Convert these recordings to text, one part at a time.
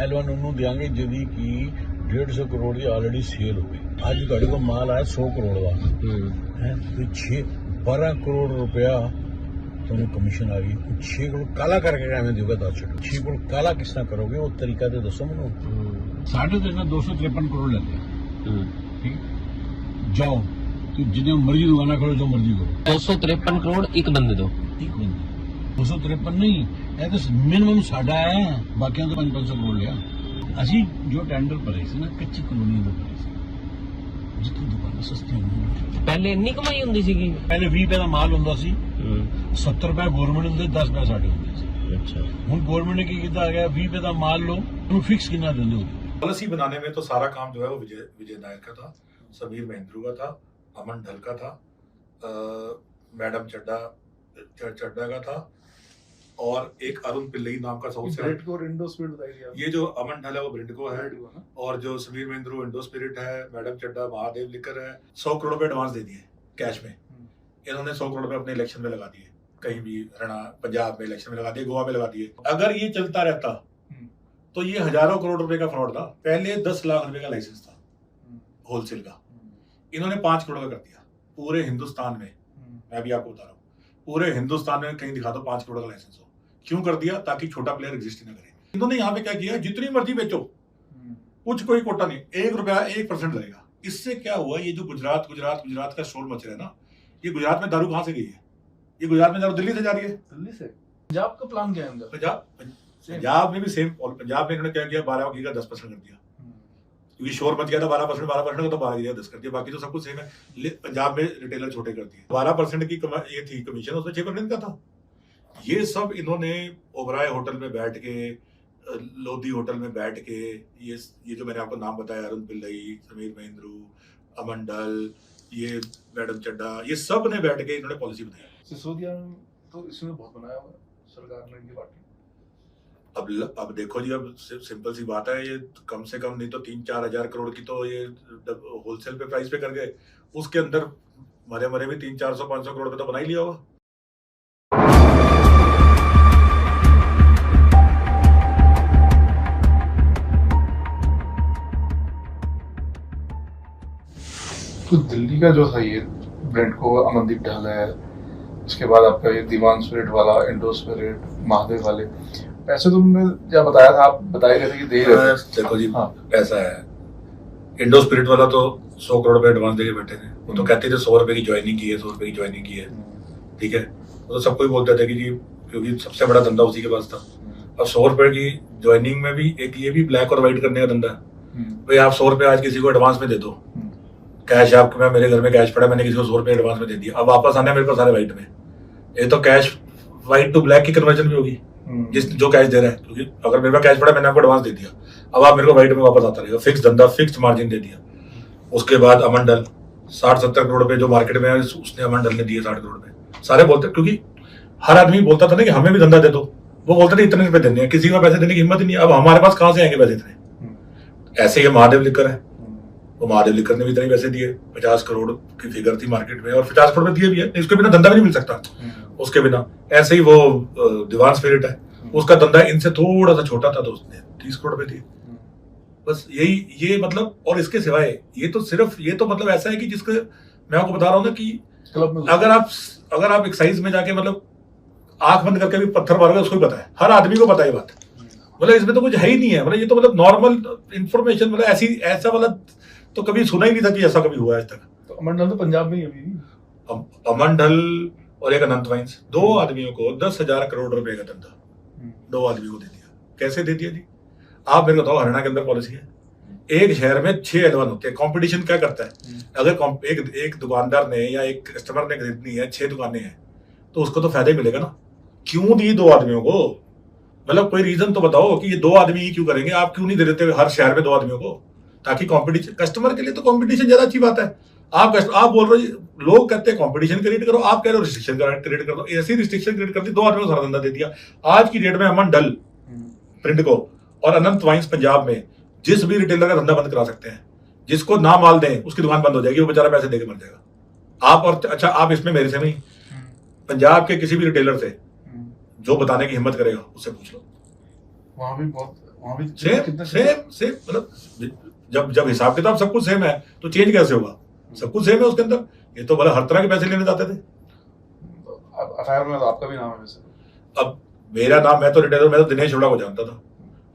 L1 ਉਹਨੂੰ ਦਿਆਂਗੇ ਜਿਹਦੀ ਕੀ 150 ਕਰੋੜ ਦੀ ਆਲਰੇਡੀ ਸੇਲ ਹੋ ਗਈ। ਅੱਜ ਤੁਹਾਡੇ ਕੋਲ ਮਾਲ ਆਇਆ 100 ਕਰੋੜ ਦਾ ਹੈ ਤੇ 12 ਕਰੋੜ ਰੁਪਇਆ ਤੁਹਾਨੂੰ ਕਮਿਸ਼ਨ ਆ ਗਈ। 6 ਕਰੋੜ ਕਾਲਾ ਕਰਕੇ ਐਵੇਂ ਦਿਓਗਾ ਦੱਸ ਛੱਡੋ। 6 ਕਰੋੜ ਕਾਲਾ ਕਿਸ ਤਰ੍ਹਾਂ ਕਰੋਗੇ ਉਹ ਤਰੀਕਾ ਤੇ ਦੱਸੋ ਮੈਨੂੰ। ਸਾਡੇ ਤੇ 253 ਕਰੋੜ ਲੈਂਦੇ ਠੀਕ ਜਾਓ जिन्हें मर्जी दुकाना करो जो मर्जी करो। 253 करोड़ एक बंदे दो। एक बंदे 253 नहीं है तो मिनिमम साढ़ा है बाकी तो 500 करोड़ लिया। असी जो टेंडर भरे से ना कच्ची कॉलोनी के भरे से जितनी दुकानें सस्ती होंगी। पहले इन्नी कमाई होंदी सी। पहले 20 रुपए का माल होंदा सी 70 रुपए गवर्नमेंट होंदे 10 रुपए साढ़े होंदे सी। अच्छा हुण गवर्नमेंट ने की कीता आ गया 20 रुपए का माल लो तुम फिक्स कितना देंदे हो। पॉलिसी बनाने में तो सारा काम जो है वो विजय नायक का था, समीर महेंद्रू का था, अमन ढल का था, मैडम चड्डा का था और एक अरुण पिल्लई नाम का साउथ से। ये जो अमन ढल है वो ब्रिंडको है और जो समीर महेंद्रू इंडो स्पिरिट है, मैडम चड्डा महादेव लिकर है। 100 करोड़ रुपए एडवांस दे दिए कैश में। इन्होंने 100 करोड़ रुपए अपने इलेक्शन में लगा दिए, कहीं भी हरियाणा पंजाब में इलेक्शन में लगा दिए, गोवा में लगा दिए। अगर ये चलता रहता तो ये हजारों करोड़ रुपए का फ्रॉड था। पहले 10 लाख रुपए का लाइसेंस था होलसेल का, इन्होंने 5 करोड़ का कर दिया पूरे हिंदुस्तान में। मैं भी आपको बता रहा हूँ पूरे हिंदुस्तान में कहीं दिखा दो 5 करोड़ का लाइसेंस हो। क्यों कर दिया? ताकि छोटा प्लेयर एग्जिस्ट ही ना करे। इन्होंने यहाँ पे क्या किया, जितनी मर्जी बेचो कुछ कोई कोटा नहीं, 1 रुपया 1% लगेगा। इससे क्या हुआ, ये जो गुजरात का शोर मच रहा है ना, ये गुजरात में दारू कहाँ से गई है? ये गुजरात में दारू दिल्ली से जा रही है। दिल्ली से पंजाब का प्लान क्या है? पंजाब में भी सेम। और पंजाब में इन्होंने क्या किया, 12 की का 10% कर दिया क्योंकि शोर मच गया था। 12% का तो 12 10 कर दिया, बाकी तो सब कुछ सेम है। पंजाब में रिटेलर छोटे कर दिए। 12% की ये थी कमीशन, उसमें 6% का था। ये सब इन्होंने ओबराय होटल में बैठ के, लोधी होटल में बैठ के, ये जो मैंने आपको नाम बताया, अरुण पिल्लई, समीर महेंद्रू, अमन ढल, ये मैडम चड्डा, ये सब ने बैठ के इन्होंने पॉलिसी बनाई। सिसोदिया तो इसमें बहुत बनाया हुआ सरकार ने, इनकी पार्टी। अब देखो जी, अब सिंपल सी बात है, ये कम से कम नहीं तो 3-4 हजार करोड़ की तो ये होलसेल पे प्राइस पे कर गए। उसके अंदर मरे भी 300-400-500 करोड़ पे तो बना ही लिया होगा। तो दिल्ली का जो था ये ब्रिंडको, अमनदीप ढाल है, उसके बाद आपका ये दीवान स्पिरिट वाला, इंडो स्पिरिट, महादेव वाले, पैसे तुमने क्या बताया था, आप बताए गए थे कि दे रहे थे। देखो जी, पैसा है। इंडो स्पिरिट वाला तो 100 करोड़ रुपए एडवांस देके बैठे थे। वो तो कहते थे 100 रुपए की ज्वाइनिंग की है, 100 रुपए की ज्वाइनिंग की है, ठीक है। तो सबको ही बोलते थे कि जी, क्योंकि सबसे बड़ा धंधा उसी के पास था। अब 100 रुपए की ज्वाइनिंग में भी एक ये भी ब्लैक और व्हाइट करने का धंधा है। भाई आप 100 रुपए आज किसी को एडवांस में दे दो, कैश आपको, मैं मेरे घर में कैश पड़ा, मैंने किसी को 100 रुपए एडवांस में दे दिया, अब वापस आने मेरे पास सारे व्हाइट में। ये तो कैश व्हाइट टू ब्लैक की कन्वर्जन भी होगी जो कैश दे रहा है। क्योंकि अगर मेरे पास कैश पड़ा, मैंने आपको एडवांस दे दिया, अब आप मेरे को व्हाइट में वापस आता रहेगा। फिक्स धंधा, फिक्स मार्जिन दे दिया। उसके बाद अमन ढल 60-70 करोड़ रुपए जो मार्केट में है, उसने अमन ढल ने दिए 60 करोड़ रुपए। सारे बोलते, क्योंकि हर आदमी बोलता था ना कि हमें भी धंधा दे दो, वो बोलते थे इतने रुपए देने हैं, किसी को पैसे देने की हिम्मत ही नहीं। अब हमारे पास कहाँ से आएंगे पैसे इतने? ऐसे ही महादेव लिकर है, वो महादेव लिकर ने भी इतने पैसे दिए। 50 करोड़ की फिगर थी मार्केट में और 50 करोड़ दिए भी है। इसके बिना धंधा भी नहीं मिल सकता उसके बिना। ऐसे ही वो दीवान स्पिरिट है, उसका धंधा इनसे थोड़ा सा छोटा था तो उसने 30 करोड़ रुपए दिए। बस यही, ये मतलब, और इसके सिवाय ये तो सिर्फ, ये तो मतलब ऐसा है कि जिसके मैं आपको बता रहा हूँ ना कि अगर आप एक्साइज में जाके मतलब आंख बंद करके भी पत्थर मारोगे, उसको भी पता है, हर आदमी को पता है बात। मतलब इसमें तो कुछ है ही नहीं है। मतलब ये तो मतलब नॉर्मल इंफॉर्मेशन, मतलब ऐसा वाला तो कभी सुना ही नहीं था कि ऐसा कभी हुआ आज तक। तो अमन ढल तो पंजाब में ही अभी, अमन ढल और एक अनंत वाइन्स, 2 आदमियों को 10,000 करोड़ रुपए का धंधा 2 आदमी को दे दिया। कैसे दे दिया जी? आप मेरे को बताओ, हरियाणा के अंदर पॉलिसी है, एक शहर में 6 L1 होते हैं। कंपटीशन क्या करता है, अगर एक दुकानदार ने या एक कस्टमर ने खरीदनी है, 6 दुकानें हैं, तो उसको तो फायदा ही मिलेगा ना। क्यों दी 2 आदमियों को? मतलब कोई रीजन तो बताओ कि ये 2 आदमी ही क्यों करेंगे? आप क्यों नहीं दे देते हर शहर में 2 आदमियों को? ताकि कंपटीशन, कस्टमर के लिए तो कंपटीशन ज्यादा अच्छी बात है। आप बोल रहे हो, लोग कहते हैं कंपटीशन क्रिएट करो, आप कह रहे हो रिस्ट्रिक्शन क्रिएट कर दो। ऐसी रिस्ट्रिक्शन क्रिएट कर दी, 2 आदमियों को सारा धंधा दे दिया। आज की डेट में अमन ढल प्रिंडको और अनंत वाइन्स पंजाब में जिस भी रिटेलर का धंधा बंद करा सकते हैं। जिसको ना माल दें उसकी दुकान बंद हो जाएगी, वो बेचारा पैसे देके मर जाएगा। आप और अच्छा, आप इसमें मेरे से नहीं, पंजाब के किसी भी रिटेलर से जो बताने की हिम्मत करेगा उससे पूछ लो। वहां भी बहुत वहाँ भी सेम कितना सेम सेम मतलब जब हिसाब किताब सब कुछ सेम है तो चेंज कैसे होगा? सब कुछ सेम है उसके अंदर। ये तो भला हर तरह के पैसे लेने जाते थे। एफआईआर में तो आपका भी नाम है वैसे। अब मेरा नाम, मैं तो रिटेलर, मैं तो दिनेश अरोड़ा को जानता था।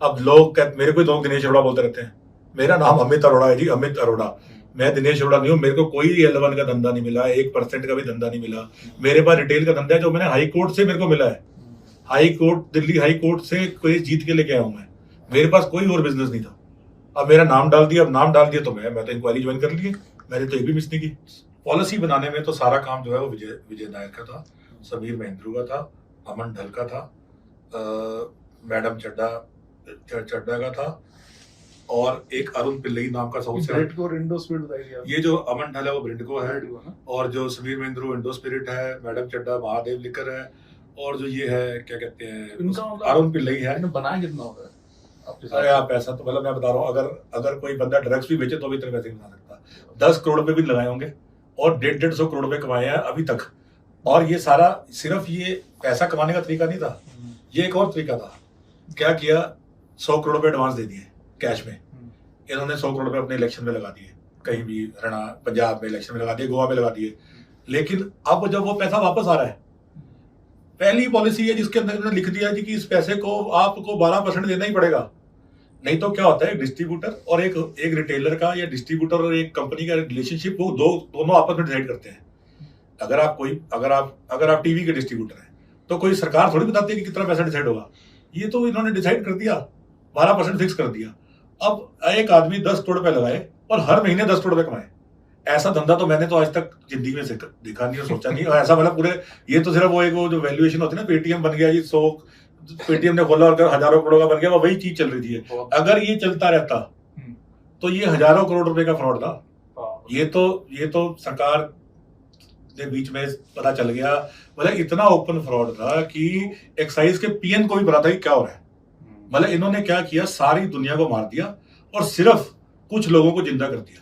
अब लोग मेरे को लोग दिनेश अरोड़ा बोलते रहते हैं। मेरा नाम अमित अरोड़ा है जी, अमित अरोड़ा। मैं दिनेश अरोड़ा नहीं हूँ। मेरे को कोई L1 का धंधा नहीं मिला, 1% का भी धंधा नहीं मिला। मेरे पास रिटेल का धंधा है जो मैंने हाई कोर्ट से मेरे को मिला है। High court, Delhi high court से कोई जीत के लेके आया हूँ मैं। मेरे पास कोई और बिजनेस नहीं था। अब मेरा नाम डाल दिया, अब नाम डाल दिया तो मैं तो इंक्वायरी ज्वाइन कर ली। मैंने तो एक भी मिस नहीं की। पॉलिसी बनाने में तो सारा काम जो है वो विजय नायर का था, समीर महेंद्रू का था, अमन ढल का था, मैडम चड्डा का था, और एक अरुण पिल्लई नाम का साउथ से। ब्रिडको और इंडो स्पिरिट बताइए। ये जो अमन ढल है वो ब्रिडको है, ब्रिडको ना? और जो समीर महेंद्रू इंडो स्पिरिट है, मैडम चड्डा महादेव लिकर है, और जो ये है क्या कहते हैं इनका मतलब अरुण पिल्लई है। इन्हें बनाया कितना होगा आपके अरे साथ? आप पैसा तो मतलब मैं बता रहा हूँ, अगर कोई बंदा ड्रग्स भी बेचे तो भी इतने पैसे नहीं बना सकता। 10 करोड़ रुपए भी लगाए होंगे और 150 करोड़ रुपए कमाए हैं अभी तक। और ये सारा सिर्फ ये पैसा कमाने का तरीका नहीं था, ये एक और तरीका था। क्या किया? 100 करोड़ रुपए एडवांस दे दिए कैश में। इन्होंने 100 करोड़ रुपए अपने इलेक्शन में लगा दिए, कहीं भी हरियाणा पंजाब में इलेक्शन में लगा दिए, गोवा में लगा दिए। लेकिन अब जब वो पैसा वापस आ रहा है, पहली पॉलिसी है जिसके अंदर उन्होंने लिख दिया जी कि इस पैसे को आपको 12% देना ही पड़ेगा। नहीं तो क्या होता है, डिस्ट्रीब्यूटर और एक रिटेलर का या डिस्ट्रीब्यूटर और एक कंपनी का रिलेशनशिप, वो दोनों आपस में डिसाइड करते हैं। अगर आप टीवी के डिस्ट्रीब्यूटर हैं तो कोई सरकार थोड़ी बताती है कि कितना पैसा डिसाइड होगा। ये तो इन्होंने डिसाइड कर दिया, 12% फिक्स कर दिया। अब एक आदमी 10 करोड़ रुपए लगाए और हर महीने 10 करोड़ रुपए कमाए। ऐसा धंधा तो मैंने तो आज तक जिंदगी में देखा नहीं और सोचा नहीं। और ऐसा मतलब पूरे, ये तो सिर्फ वो जो वैल्यूएशन होती है ना, पेटीएम बन गया जी, 100 पेटीएम ने खोला और हजारों करोड़ का बन गया, वही चीज चल रही थी। अगर ये चलता रहता तो ये हजारों करोड़ रुपए का फ्रॉड था। ये तो सरकार के बीच में पता चल गया। मतलब इतना ओपन फ्रॉड था कि एक्साइज के पीएन को भी पता था कि क्या हो रहा है। मतलब इन्होंने क्या किया, सारी दुनिया को मार दिया और सिर्फ कुछ लोगों को जिंदा कर दिया।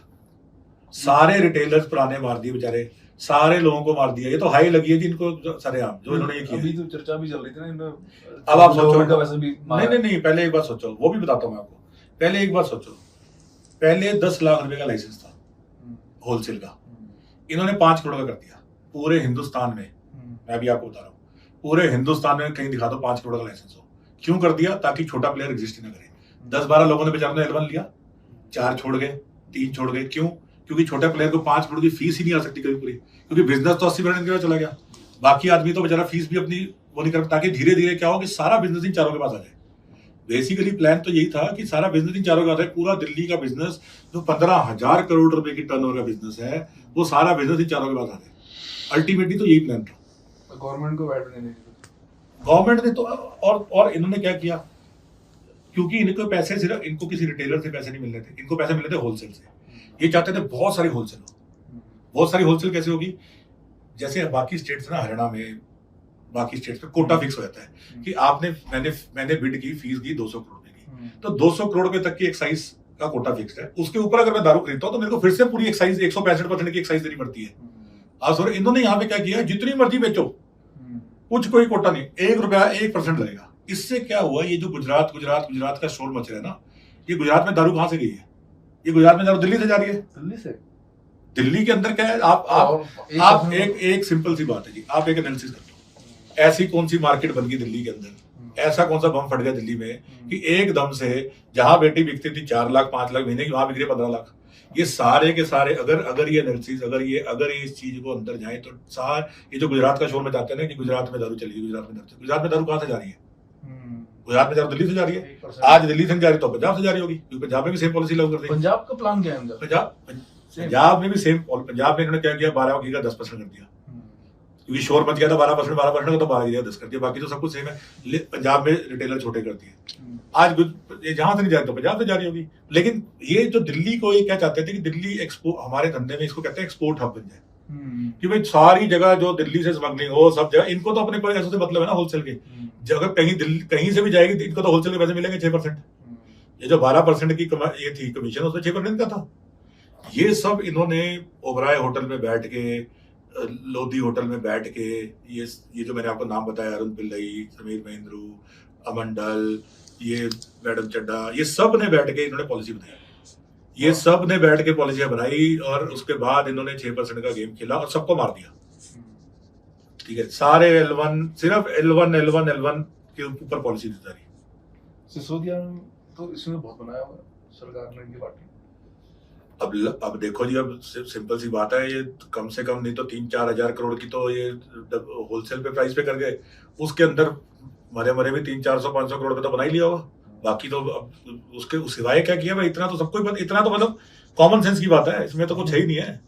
सारे रिटेलर्स पुराने मार दिए बेचारे, सारे लोगों को मार दिया। ये तो हाई लगी है जी इनको सरेआम, जो इन्होंने ये किया। अभी तो चर्चा भी चल रही थी ना, अब आप सोचो, वैसे भी नहीं, पहले एक बात सोचो, वो भी बताता हूँ मैं आपको। पहले एक बात सोचो, पहले 10 लाख रुपए का लाइसेंस था होलसेल का, इन्होंने 5 करोड़ का कर दिया पूरे हिंदुस्तान में। मैं भी आपको बता रहा हूँ, पूरे हिंदुस्तान में कहीं दिखा दो 5 करोड़ का लाइसेंस हो। क्यों कर दिया? ताकि छोटा प्लेयर एग्जिस्ट ही ना करे। 10-12 लोगों ने बेचारों ने L1 लिया, 4 छोड़ गए, 3 छोड़ गए। क्यों? क्योंकि छोटे प्लेयर को 5 करोड़ की फीस ही नहीं आ सकती कभी पूरी, क्योंकि बिजनेस तो 80% के चला गया। बाकी आदमी तो बेचारा फीस भी अपनी वो नहीं कर, ताकि धीरे धीरे क्या हो कि सारा बिजनेस इन चारों के पास आ जाए। बेसिकली प्लान तो यही था कि सारा बिजनेस इन चारों के पास है। पूरा दिल्ली का बिजनेस जो 15,000 करोड़ रुपए की टर्नओवर का बिजनेस है, वो सारा बिजनेस इन चारों के पास आ जाए। अल्टीमेटली तो यही प्लान था। गवर्नमेंट को बैठ नहीं दी, गवर्नमेंट ने तो और इन्होंने क्या किया, क्योंकि इनको पैसे सिर्फ, इनको किसी रिटेलर से पैसे नहीं मिल रहे थे, इनको पैसे मिल रहे थे होलसेल से। ये चाहते थे बहुत सारी होलसेल हो। बहुत सारी होलसेल कैसे होगी? जैसे बाकी स्टेट्स ना, हरियाणा में बाकी स्टेट्स में कोटा फिक्स हो जाता है कि मैंने बिड की, फीस दी 200 करोड़ रुपए की, तो 200 करोड़ रुपए तक की एक्साइज का कोटा फिक्स है। उसके ऊपर अगर मैं दारू खरीदता हूँ तो मेरे को फिर से पूरी एक्साइज 165% की एक्साइज देनी पड़ती है। आज सर इन्होंने यहाँ पे क्या किया, जितनी मर्जी बेचो, कुछ कोई कोटा नहीं, 1 रुपया 1% लगेगा। इससे क्या हुआ, ये जो गुजरात का शोर मच रहा है ना, ये गुजरात में दारू कहाँ से गई है? ये गुजरात में दारू दिल्ली से जा रही है। दिल्ली से? दिल्ली के अंदर क्या है, आप एक सिंपल सी बात है जी, आप एक एनालिसिस कर लो, ऐसी कौन सी मार्केट बन गई दिल्ली के अंदर, ऐसा कौन सा बम फट गया दिल्ली में कि एकदम से जहां बेटी बिकती थी 4 लाख 5 लाख महीने की, वहां बिक रही है 15 लाख। ये सारे के सारे अगर ये एनालिसिस, अगर ये इस चीज को अंदर जाए तो ये जो गुजरात का शोर में जाते हैं ना कि गुजरात में दारू चली, गुजरात में दारू कहाँ से जा रही है? गुजरात में दारू दिल्ली से जा रही है। आज दिल्ली से जा रही तो पंजाब से जा रही होगी, क्योंकि पंजाब में भी सेम पॉलिसी लागू कर दी। पंजाब का प्लान क्या है? पंजाब में भी सेम, पंजाब में इन्होंने क्या किया, 12 की का 10% कर दिया, क्योंकि शोर मच गया था 12% का, तो 12 की 10 कर दिया। बाकी तो सब कुछ सेम है। पंजाब में रिटेलर छोटे कर दिए। आज जहां से नहीं जा रही तो पंजाब से जा रही होगी। लेकिन ये जो दिल्ली को, ये क्या चाहते थे कि दिल्ली हमारे धंधे में इसको कहते हैं एक्सपोर्ट हब बन जाए, कि भाई सारी जगह जो दिल्ली से स्मगलिंग हो, सब जगह इनको तो अपने पैसों से मतलब है ना, होलसेल के। जगह कहीं से भी जाएगी इनको तो होलसेल के पैसे मिलेंगे 6%। ये जो 12% की ये थी कमीशन, उसमें 6% का था। ये सब इन्होंने ओबराय होटल में बैठ के, लोधी होटल में बैठ के, ये जो मैंने आपको नाम बताया, अरुण पिल्लई, समीर महेंद्रू, अमन ढल, ये मैडम चड्डा, ये सब ने बैठ के इन्होंने पॉलिसी बनाई, ये सब ने बैठ के पॉलिसियां बनाई और उसके बाद इन्होंने 6% का गेम खेला और सबको मार दिया। ठीक है, सारे L1 सिर्फ L1 के ऊपर पॉलिसी दी। सिसोदिया तो इसने बहुत बनाया हुआ है सरकार ने, ये पार्टी। अब देखो जी, अब सिंपल सी बात है, ये कम से कम नहीं तो 3-4 हजार करोड़ की तो ये होलसेल पे प्राइस पे कर गए, उसके अंदर मरे मरे भी 300-400-500 करोड़ का तो बना ही लिया होगा। बाकी तो अब उसके सिवाय क्या किया भाई, इतना तो सबको ही इतना तो मतलब कॉमन सेंस की बात है, इसमें तो कुछ है ही नहीं है।